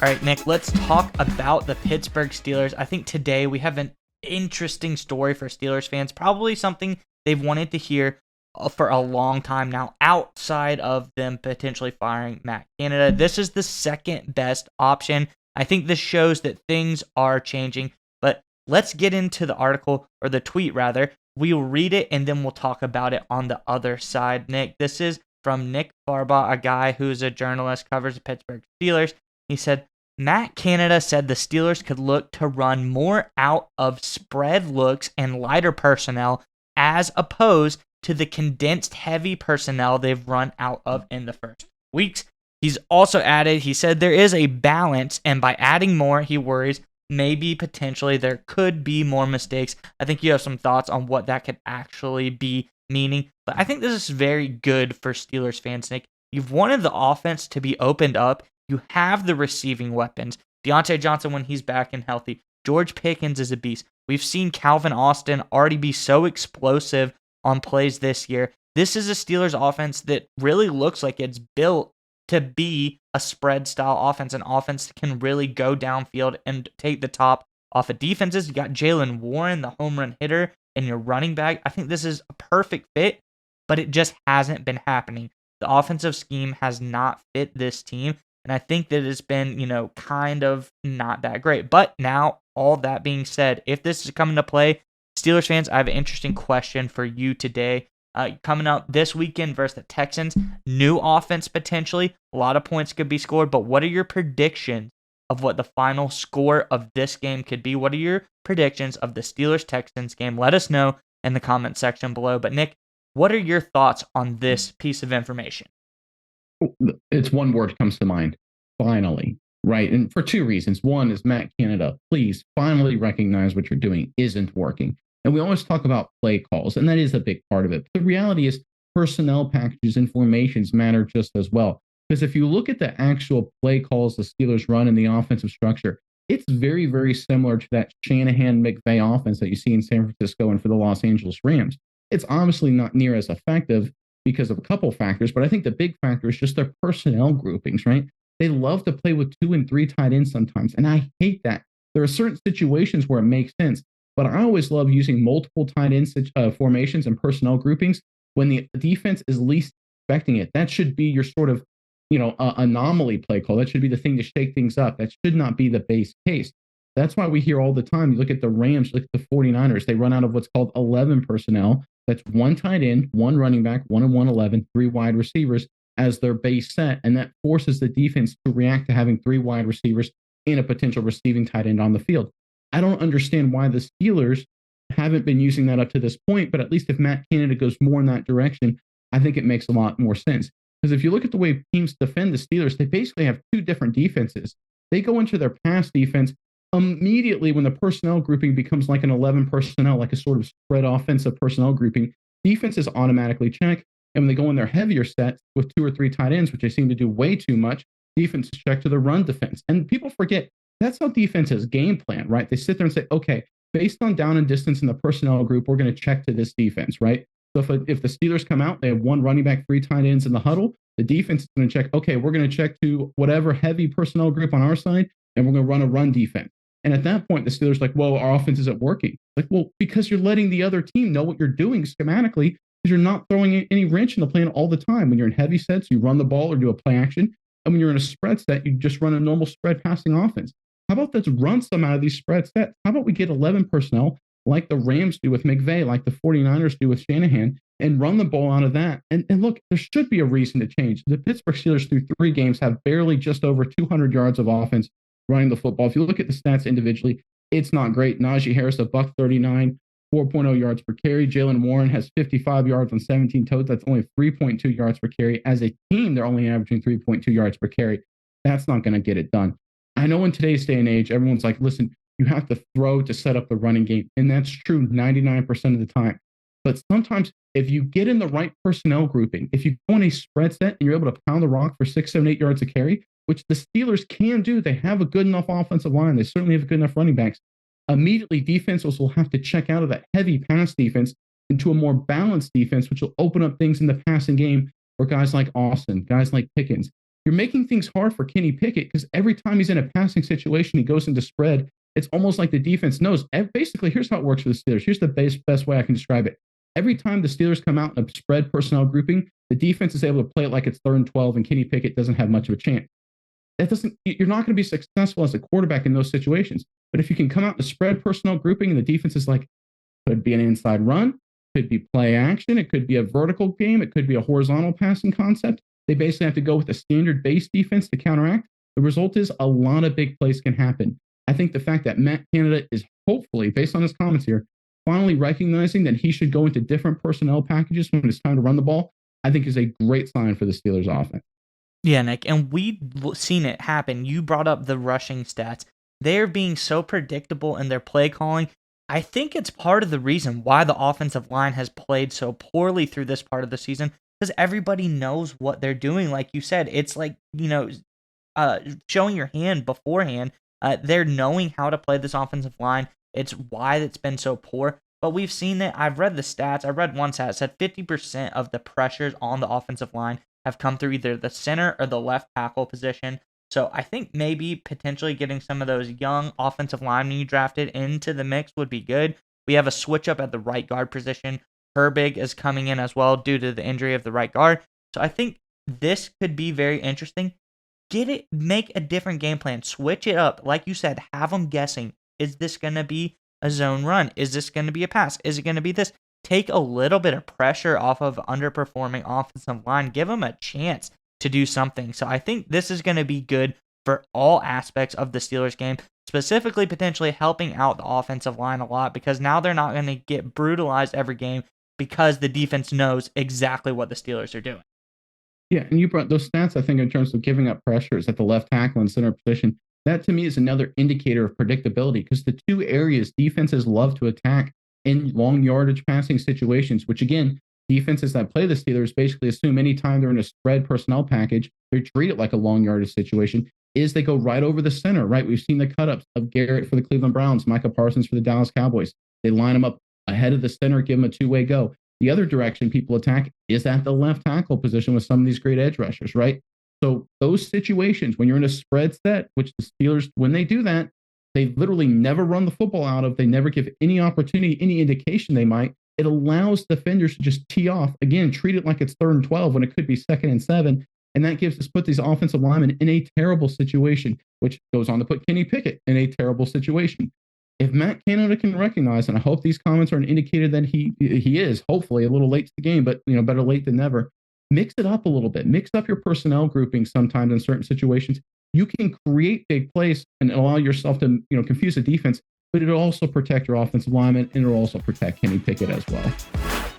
All right, Nick, let's talk about the Pittsburgh Steelers. I think today we have an interesting story for Steelers fans, probably something they've wanted to hear for a long time now, outside of them potentially firing Matt Canada. This is the second best option. I think this shows that things are changing, but let's get into the article, or the tweet rather. We'll read it and then we'll talk about it on the other side, Nick. This is from Nick Farbaugh, a guy who's a journalist, covers the Pittsburgh Steelers. He said, Matt Canada said the Steelers could look to run more out of spread looks and lighter personnel as opposed to the condensed heavy personnel they've run out of in the first weeks. He's also added, he said there is a balance, and by adding more, he worries maybe potentially there could be more mistakes. I think you have some thoughts on what that could actually be meaning, but I think this is very good for Steelers fans, Nick. You've wanted the offense to be opened up. You have the receiving weapons. Deontay Johnson, when he's back and healthy. George Pickens is a beast. We've seen Calvin Austin already be so explosive on plays this year. This is a Steelers offense that really looks like it's built to be a spread style offense, an offense that can really go downfield and take the top off of defenses. You got Jalen Warren, the home run hitter, and your running back. I think this is a perfect fit, but it just hasn't been happening. The offensive scheme has not fit this team. And I think that it's been, kind of not that great. But now, all that being said, if this is coming to play, Steelers fans, I have an interesting question for you today. Coming out this weekend versus the Texans, new offense potentially. A lot of points could be scored. But what are your predictions of what the final score of this game could be? What are your predictions of the Steelers-Texans game? Let us know in the comment section below. But Nick, what are your thoughts on this piece of information? It's one word comes to mind. Finally, right? And for two reasons. One is Matt Canada, please finally recognize what you're doing isn't working. And we always talk about play calls, and that is a big part of it. But the reality is personnel packages and formations matter just as well. Because if you look at the actual play calls the Steelers run in the offensive structure, it's very, very similar to that Shanahan-McVay offense that you see in San Francisco and for the Los Angeles Rams. It's obviously not near as effective because of a couple factors, but I think the big factor is just their personnel groupings, right? They love to play with 2 and 3 tight ends sometimes, and I hate that. There are certain situations where it makes sense, but I always love using multiple tight end formations and personnel groupings when the defense is least expecting it. That should be your sort of, anomaly play call. That should be the thing to shake things up. That should not be the base case. That's why we hear all the time, you look at the Rams, look at the 49ers, they run out of what's called 11 personnel. That's 1 tight end, 1 running back, 1 and 1, 11, 3 wide receivers as their base set. And that forces the defense to react to having 3 wide receivers and a potential receiving tight end on the field. I don't understand why the Steelers haven't been using that up to this point, but at least if Matt Canada goes more in that direction, I think it makes a lot more sense. Because if you look at the way teams defend the Steelers, they basically have 2 different defenses. They go into their pass defense immediately when the personnel grouping becomes like an 11 personnel, like a sort of spread offensive personnel grouping. Defenses automatically check. And when they go in their heavier sets with 2 or 3 tight ends, which they seem to do way too much, defenses check to the run defense. And people forget that's how defenses game plan, right? They sit there and say, okay, based on down and distance in the personnel group, we're going to check to this defense, right? So if the Steelers come out, they have 1 running back, 3 tight ends in the huddle, the defense is going to check, okay, we're going to check to whatever heavy personnel group on our side, and we're going to run a run defense. And at that point, the Steelers are like, whoa, our offense isn't working. Like, well, because you're letting the other team know what you're doing schematically, because you're not throwing any wrench in the plan all the time. When you're in heavy sets, you run the ball or do a play action. And when you're in a spread set, you just run a normal spread passing offense. How about let's run some out of these spread sets? How about we get 11 personnel like the Rams do with McVay, like the 49ers do with Shanahan, and run the ball out of that? And look, there should be a reason to change. The Pittsburgh Steelers through 3 games have barely just over 200 yards of offense running the football. If you look at the stats individually, it's not great. Najee Harris, a buck 39, 4.0 yards per carry. Jalen Warren has 55 yards on 17 totes. That's only 3.2 yards per carry. As a team, they're only averaging 3.2 yards per carry. That's not going to get it done. I know in today's day and age, everyone's like, listen, you have to throw to set up the running game. And that's true 99% of the time. But sometimes if you get in the right personnel grouping, if you go in a spread set and you're able to pound the rock for 6, 7, 8 yards a carry, which the Steelers can do, they have a good enough offensive line. They certainly have good enough running backs. Immediately, defenses will have to check out of that heavy pass defense into a more balanced defense, which will open up things in the passing game for guys like Austin, guys like Pickens. you're making things hard for Kenny Pickett because every time he's in a passing situation, he goes into spread. It's almost like the defense knows. Basically, here's how it works for the Steelers. Here's the best way I can describe it. Every time the Steelers come out in a spread personnel grouping, the defense is able to play it like it's 3rd and 12, and Kenny Pickett doesn't have much of a chance. You're not going to be successful as a quarterback in those situations. But if you can come out in a spread personnel grouping and the defense is like, could be an inside run, could be play action, it could be a vertical game, it could be a horizontal passing concept. They basically have to go with a standard base defense to counteract. The result is a lot of big plays can happen. I think the fact that Matt Canada is hopefully, based on his comments here, finally recognizing that he should go into different personnel packages when it's time to run the ball, I think is a great sign for the Steelers offense. Yeah, Nick, and we've seen it happen. You brought up the rushing stats. They're being so predictable in their play calling. I think it's part of the reason why the offensive line has played so poorly through this part of the season, because everybody knows what they're doing. Like you said, it's like, showing your hand beforehand. They're knowing how to play this offensive line. It's why it's been so poor. But we've seen it. I've read the stats. I read one stat that said 50% of the pressures on the offensive line have come through either the center or the left tackle position. So I think maybe potentially getting some of those young offensive linemen you drafted into the mix would be good. We have a switch up at the right guard position. Herbig is coming in as well due to the injury of the right guard. So I think this could be very interesting. Make a different game plan. Switch it up. Like you said, have them guessing. Is this going to be a zone run? Is this going to be a pass? Is it going to be this? Take a little bit of pressure off of underperforming offensive line. Give them a chance to do something. So I think this is going to be good for all aspects of the Steelers game, specifically potentially helping out the offensive line a lot, because now they're not going to get brutalized every game because the defense knows exactly what the Steelers are doing. Yeah, and you brought those stats, I think, in terms of giving up pressures at the left tackle and center position. That, to me, is another indicator of predictability, because the two areas defenses love to attack in long yardage passing situations, which, again, defenses that play the Steelers basically assume anytime they're in a spread personnel package, they're treated like a long yardage situation, is they go right over the center, right? We've seen the cut-ups of Garrett for the Cleveland Browns, Micah Parsons for the Dallas Cowboys. They line them up ahead of the center, give them a two-way go. The other direction people attack is at the left tackle position with some of these great edge rushers, right? So those situations, when you're in a spread set, which the Steelers, when they do that, they literally never run the football out of. They never give any opportunity, any indication they might. It allows defenders to just tee off. Again, treat it like it's 3rd and 12 when it could be 2nd and 7. And that put these offensive linemen in a terrible situation, which goes on to put Kenny Pickett in a terrible situation. If Matt Canada can recognize, and I hope these comments are an indicator that he is, hopefully a little late to the game, but better late than never. Mix it up a little bit. Mix up your personnel grouping sometimes in certain situations. You can create big plays and allow yourself to confuse the defense, but it'll also protect your offensive lineman, and it'll also protect Kenny Pickett as well.